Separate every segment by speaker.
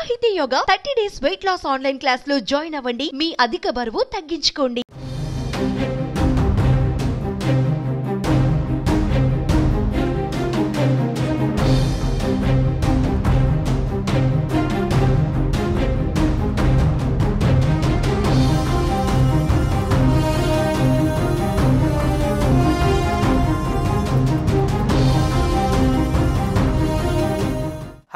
Speaker 1: సాహితీ yoga 30 days weight loss online class లో join అవ్వండి. మీ అధిక బరువు తగ్గించుకోండి.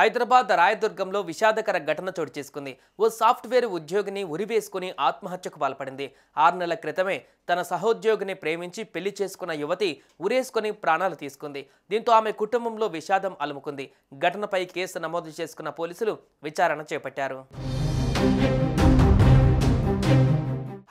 Speaker 2: హైదరాబాద్ రాయదుర్గంలో విషాదకర ఘటన చోటు చేసుకుంది. ఓ సాఫ్ట్వేర్ ఉద్యోగిని ఉరివేసుకుని ఆత్మహత్యకు పాల్పడింది. 6 నెలల క్రితమే తన సహోద్యోగిని ప్రేమించి పెళ్లి చేసుకున్న యువతి ఉరేసుకుని ప్రాణాలు తీసుకుంది. దీంతో ఆమె కుటుంబంలో విషాదం అలుముకుంది. ఘటనపై కేసు నమోదు చేసుకున్న పోలీసులు విచారణ చేపట్టారు.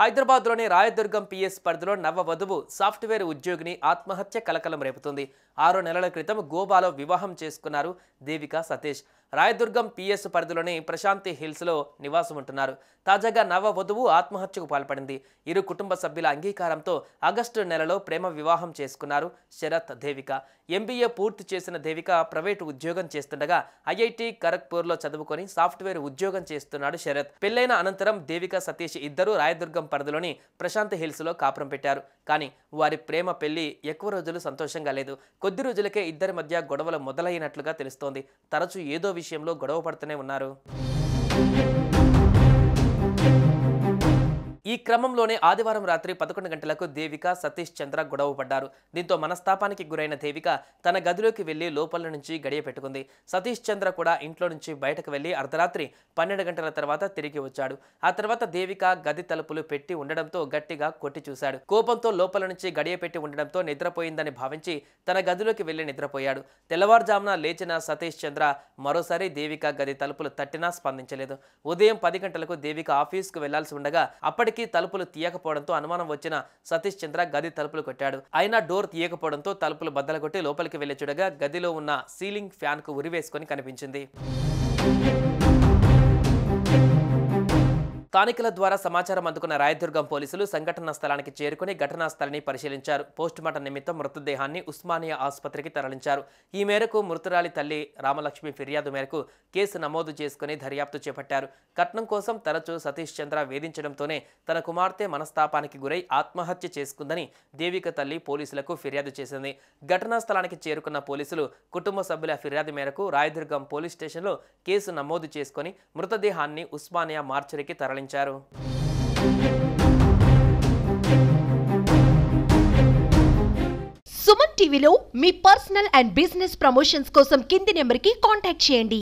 Speaker 2: హైదరాబాద్లోని రాయదుర్గం పిఎస్ పరిధిలో నవవధువు సాఫ్ట్వేర్ ఉద్యోగిని ఆత్మహత్య కలకలం రేపుతుంది. 6 నెలల క్రితం గోవాలో వివాహం చేసుకున్నారు దేవిక సతీష్. రాయదుర్గం పిఎస్ పరిధిలోని ప్రశాంతి హిల్స్లో నివాసం ఉంటున్నారు. తాజాగా నవవధువు ఆత్మహత్యకు పాల్పడింది. ఇరు కుటుంబ సభ్యుల అంగీకారంతో ఆగస్టు నెలలో ప్రేమ వివాహం చేసుకున్నారు శరత్, దేవిక. ఎంబీఏ పూర్తి చేసిన దేవిక ప్రైవేటు ఉద్యోగం చేస్తుండగా ఐఐటి ఖరగ్పూర్లో చదువుకొని సాఫ్ట్వేర్ ఉద్యోగం చేస్తున్నాడు శరత్. పెళ్లైన అనంతరం దేవిక సతీష్ ఇద్దరు రాయదుర్గం పరిధిలోని ప్రశాంతి హిల్స్లో కాపురం పెట్టారు. కానీ వారి ప్రేమ పెళ్లి ఎక్కువ రోజులు సంతోషంగా లేదు. కొద్ది రోజులకే ఇద్దరి మధ్య గొడవలు మొదలైనట్లుగా తెలుస్తోంది. తరచూ ఏదో విషయంలో గొడవ పడుతూనే ఉన్నారు. ఈ క్రమంలోనే ఆదివారం రాత్రి 11 గంటలకు దేవిక, సతీష్ చంద్ర గొడవ పడ్డారు. దీంతో మనస్తాపానికి గురైన దేవిక తన గదిలోకి వెళ్లి లోపల నుంచి గడియ పెట్టుకుంది. సతీష్ చంద్ర కూడా ఇంట్లో నుంచి బయటకు వెళ్లి అర్ధరాత్రి 12 గంటల తర్వాత తిరిగి వచ్చాడు. ఆ తర్వాత దేవిక గది తలుపులు పెట్టి ఉండడంతో గట్టిగా కొట్టి చూశాడు. కోపంతో లోపల నుంచి గడియ పెట్టి ఉండడంతో నిద్రపోయిందని భావించి తన గదిలోకి వెళ్లి నిద్రపోయాడు. తెల్లవారుజామున లేచిన సతీష్ చంద్ర మరోసారి దేవిక గది తలుపులు తట్టినా స్పందించలేదు. ఉదయం 10 గంటలకు దేవిక ఆఫీస్కు వెళ్లాల్సి ఉండగా అప్పటికి తలుపులు తీయకపోవడంతో అనుమానం వచ్చిన సతీష్ చంద్ర గది తలుపులు కొట్టాడు. అయినా డోర్ తీయకపోవడంతో తలుపులు బద్దలగొట్టి లోపలికి వెళ్లి చూడగా గదిలో ఉన్న సీలింగ్ ఫ్యాన్ కు ఉరివేసుకొని కనిపించింది. స్థానికుల ద్వారా సమాచారం అందుకున్న రాయదుర్గం పోలీసులు సంఘటనా స్థలానికి చేరుకుని ఘటనా స్థలాన్ని పరిశీలించారు. పోస్టుమార్టం నిమిత్తం మృతదేహాన్ని ఉస్మానియా ఆసుపత్రికి తరలించారు. ఈ మేరకు మృతురాలి తల్లి రామలక్ష్మి ఫిర్యాదు మేరకు కేసు నమోదు చేసుకుని దర్యాప్తు చేపట్టారు. కట్నం కోసం తరచూ సతీష్ చంద్ర వేధించడంతోనే తన కుమార్తె మనస్తాపానికి గురై ఆత్మహత్య చేసుకుందని దేవిక తల్లి పోలీసులకు ఫిర్యాదు చేసింది. ఘటనా స్థలానికి చేరుకున్న పోలీసులు కుటుంబ సభ్యుల ఫిర్యాదు మేరకు రాయదుర్గం పోలీస్ స్టేషన్లో కేసు నమోదు చేసుకుని మృతదేహాన్ని ఉస్మానియా మార్చరికి తరలించారు.
Speaker 1: సుమన్ టీవీలో మీ పర్సనల్ అండ్ బిజినెస్ ప్రమోషన్స్ కోసం కింది నెంబర్కి కాంటాక్ట్ చేయండి.